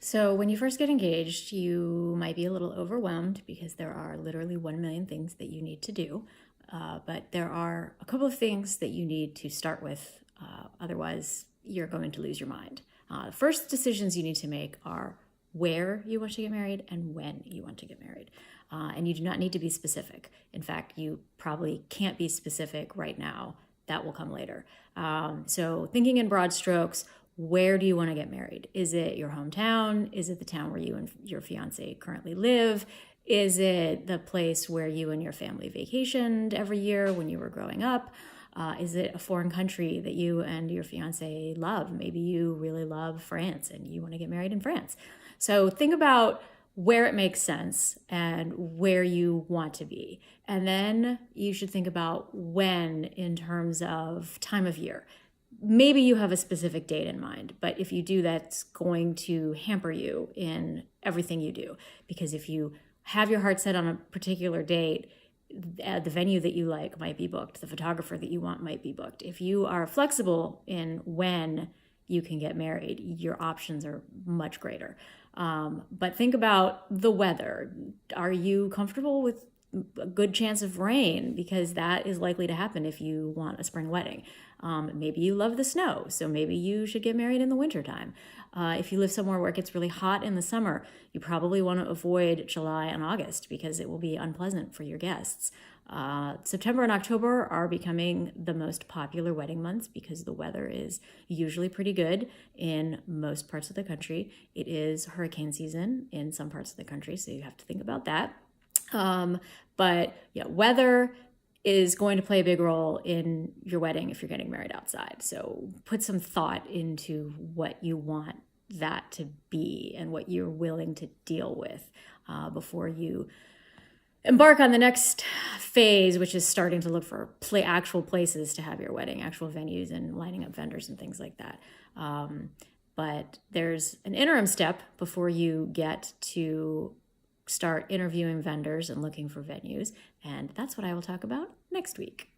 So, when you first get engaged, you might be a little overwhelmed because there are literally 1 million things that you need to do. But there are a couple of things that you need to start with. Otherwise, you're going to lose your mind. The first decisions you need to make are where you want to get married and when you want to get married. And you do not need to be specific. In fact, you probably can't be specific right now. That will come later. So, thinking in broad strokes, where do you want to get married? Is it your hometown? Is it the town where you and your fiance currently live? Is it the place where you and your family vacationed every year when you were growing up? Is it a foreign country that you and your fiance love? Maybe you really love France and you want to get married in France. So think about where it makes sense and where you want to be. And then you should think about when in terms of time of year. Maybe you have a specific date in mind, but if you do, that's going to hamper you in everything you do. Because if you have your heart set on a particular date, the venue that you like might be booked, the photographer that you want might be booked. If you are flexible in when you can get married, your options are much greater. But think about the weather. Are you comfortable with a good chance of rain? Because that is likely to happen if you want a spring wedding. Maybe you love the snow, so maybe you should get married in the wintertime. If you live somewhere where it gets really hot in the summer, you probably want to avoid July and August because it will be unpleasant for your guests. September and October are becoming the most popular wedding months because the weather is usually pretty good in most parts of the country. It is hurricane season in some parts of the country, so you have to think about that. But yeah, weather is going to play a big role in your wedding if you're getting married outside. So put some thought into what you want that to be and what you're willing to deal with before you embark on the next phase, which is starting to look for actual places to have your wedding, actual venues, and lining up vendors and things like that. But there's an interim step before you get to start interviewing vendors and looking for venues. And that's what I will talk about next week.